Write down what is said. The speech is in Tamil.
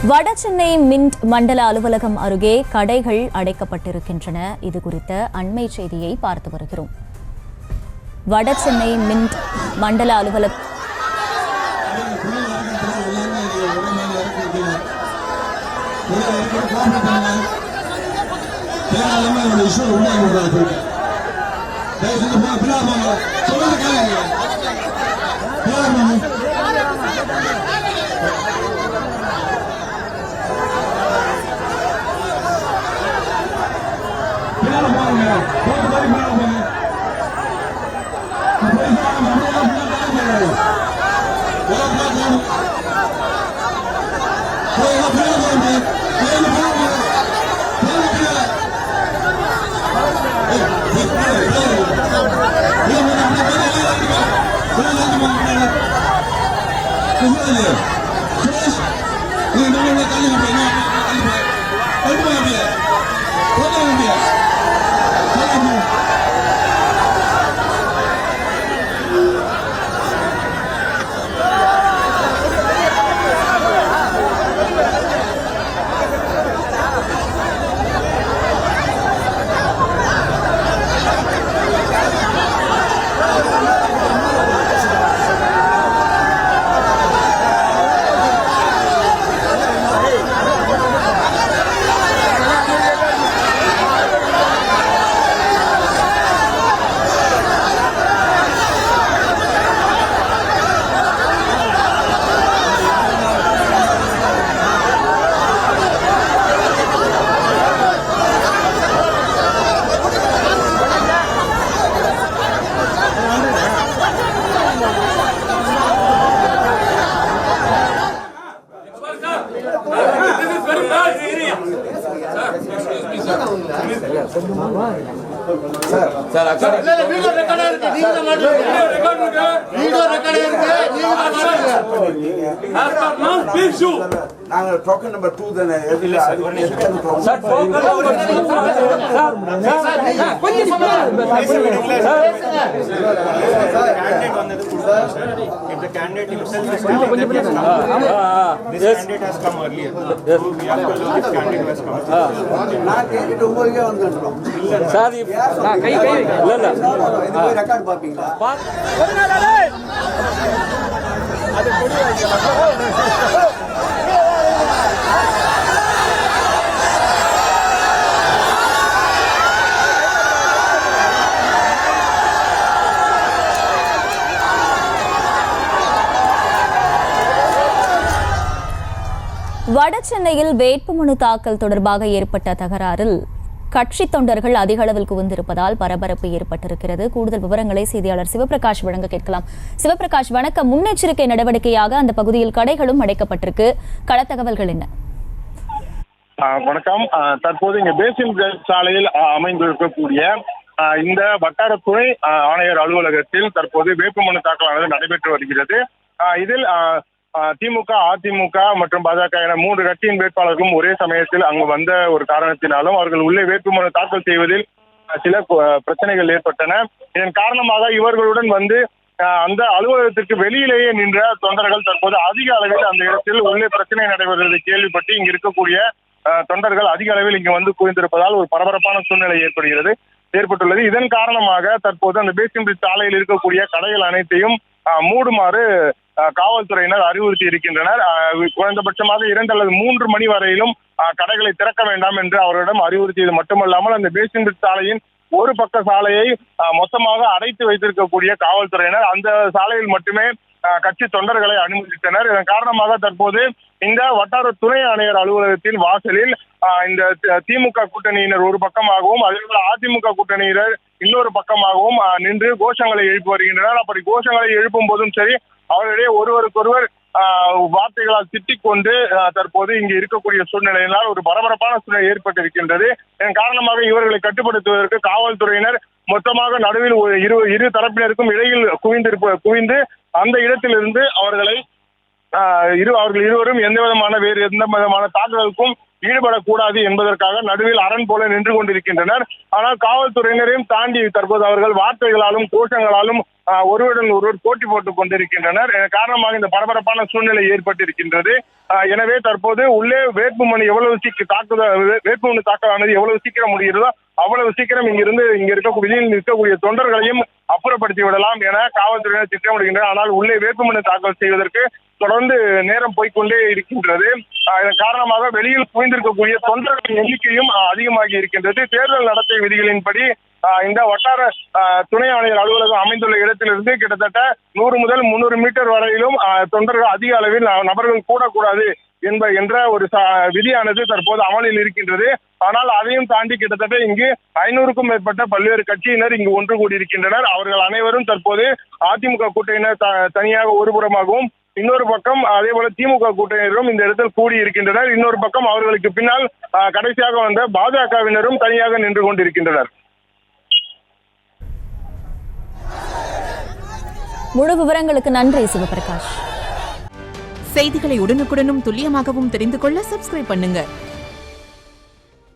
வடசென்னை மின்ட் மண்டல அலுவலகம் அருகே கடைகள் அடைக்கப்பட்டிருக்கின்றன. இது குறித்த அண்மை செய்தியை பார்த்து வருகிறோம். வடசென்னை மின்ட் மண்டல அலுவலகம் token number 2 then if the candidate himself is telling that he has come, this candidate has come earlier. So we have to look if candidate has come. நான் கேட்டிட்டு உங்களுக்கு வந்துட்டோம் சார் கை இல்ல இது போய் ரெக்கார்ட் பாப்பீங்களா அது கொடி வைக்கலாம் வடசென்னையில் வேட்புமனு தாக்கல் தொடர்பாக ஏற்பட்ட தகராறில் கட்சி தொண்டர்கள் அதிக அளவில் குவிந்திருப்பதால் பரபரப்பு ஏற்பட்டிருக்கிறது. கூடுதல் விவரங்களை செய்தியாளர் சிவபிரகாஷ் வழங்க கேட்கலாம். சிவபிரகாஷ், வணக்கம். முன்னெச்சரிக்கை நடவடிக்கையாக அந்த பகுதியில் கடைகளும் அடைக்கப்பட்டிருக்கு. கள தகவல்கள் என்ன? வணக்கம். தற்போது இங்க பேசின் சாலையில் அமைந்திருக்கக்கூடிய இந்த வட்டார துணை ஆணையர் அலுவலகத்தில் தற்போது வேட்புமனு தாக்கலானது நடைபெற்று வருகிறது. இதில் திமுக, அதிமுக மற்றும் பாஜக என 3 கட்சியின் வேட்பாளர்களும் ஒரே சமயத்தில் அங்கு வந்த ஒரு காரணத்தினாலும் அவர்கள் உள்ளே வேட்புமனு தாக்கல் செய்வதில் சில பிரச்சனைகள் ஏற்பட்டன. இதன் காரணமாக இவர்களுடன் வந்து அந்த அலுவலகத்திற்கு வெளியிலேயே நின்ற தொண்டர்கள் தற்போது அதிக அளவில் அந்த இடத்தில் உள்ளே பிரச்சனை நடைபெறுவதை கேள்விப்பட்டு இங்கு இருக்கக்கூடிய தொண்டர்கள் அதிக அளவில் இங்கு வந்து குவிந்திருப்பதால் ஒரு பரபரப்பான சூழ்நிலை ஏற்பட்டுள்ளது. இதன் காரணமாக தற்போது அந்த பேசின் சாலையில் இருக்கக்கூடிய கடைகள் அனைத்தையும் மூடுமாறு காவல்துறையினர் அறிவுறுத்தி இருக்கின்றனர். குறைந்தபட்சமாக 2 அல்லது 3 மணி வரையிலும் கடைகளை திறக்க வேண்டாம் என்று அவர்களிடம் அறிவுறுத்தியது மட்டுமல்லாமல் அந்த பேசின் சாலையின் ஒரு பக்க சாலையை மொத்தமாக அடைத்து வைத்திருக்கக்கூடிய காவல்துறையினர் அந்த சாலையில் மட்டுமே கட்சி தொண்டர்களை அனுமதித்தனர். இதன் காரணமாக தற்போது இந்த வட்டார துணை ஆணையர் அலுவலகத்தின் வாசலில் இந்த திமுக கூட்டணியினர் ஒரு பக்கமாகவும் அதேபோல அதிமுக கூட்டணியினர் இன்னொரு பக்கமாகவும் நின்று கோஷங்களை எழுப்பி வருகின்றனர். அப்படி கோஷங்களை எழுப்பும் போதும் சரி, அவர்களிடையே ஒருவருக்கொருவர் வார்த்தைகளால் திட்டிக் கொண்டு தற்போது இங்கு இருக்கக்கூடிய சூழ்நிலையினால் ஒரு பரபரப்பான சூழ்நிலை ஏற்பட்டிருக்கின்றது. இதன் காரணமாக இவர்களை கட்டுப்படுத்துவதற்கு காவல்துறையினர் மொத்தமாக நடுவில் இரு தரப்பினருக்கும் இடையில் குவிந்து அந்த இடத்திலிருந்து அவர்கள் இருவரும் வேறு எந்த விதமான தாக்குதலுக்கும் ஈடுபடக்கூடாது என்பதற்காக நடுவில் அரண் போல நின்று கொண்டிருக்கின்றனர். ஆனால் காவல்துறையினரையும் தாண்டி தற்போது அவர்கள் வார்த்தைகளாலும் கோஷங்களாலும் ஒருவருடன் ஒருவர் போட்டி போட்டுக் கொண்டிருக்கின்றனர். காரணமாக இந்த பரபரப்பான சூழ்நிலை ஏற்பட்டிருக்கின்றது. எனவே தற்போது உள்ளே வேட்புமனு எவ்வளவு வேட்புமனு தாக்கலானது எவ்வளவு சீக்கிரம் முடிகிறதோ அவ்வளவு சீக்கிரம் இங்க இருக்கக்கூடிய தொண்டர்களையும் அப்புறப்படுத்தி விடலாம் என காவல்துறையினர் திட்டமிடுகின்றனர். ஆனால் உள்ளே வேட்புமனு தாக்கல் செய்வதற்கு தொடர்ந்து நேரம் போய்கொண்டே இருக்கின்றது. இதன் காரணமாக வெளியில் குவிந்திருக்கக்கூடிய தொண்டர்களின் எண்ணிக்கையும் அதிகமாகி இருக்கின்றது. தேர்தல் நடத்தை விதிகளின்படி இந்த வட்டார துணை ஆணையர் அலுவலகம் அமைந்துள்ள இடத்திலிருந்து கிட்டத்தட்ட 100 முதல் 300 மீட்டர் வரையிலும் தொண்டர்கள் அதிக அளவில் நபர்கள் கூடக்கூடாது என்ற ஒரு விதியானது தற்போது அமலில் இருக்கின்றது. ஆனால் அதையும் தாண்டி கிட்டத்தட்ட இங்கு 500க்கும் மேற்பட்ட பல்வேறு கட்சியினர் இங்கு ஒன்று கூடியிருக்கின்றனர். அவர்கள் அனைவரும் தற்போது அதிமுக கூட்டணியினர் தனியாக ஒருபுறமாகவும் இன்னொரு பக்கம் அதே போல திமுக கூட்டணியினரும் இந்த இடத்தில் கூடி இருக்கின்றனர். இன்னொரு பக்கம் அவர்களுக்கு பின்னால் கடைசியாக வந்த பாஜகவினரும் தனியாக நின்று கொண்டிருக்கின்றனர். முழு விவரங்களுக்கு நன்றி சிவபிரகாஷ். செய்திகளை உடனுக்குடனும் துல்லியமாகவும் தெரிந்து கொள்ள சப்ஸ்கிரைப் பண்ணுங்க.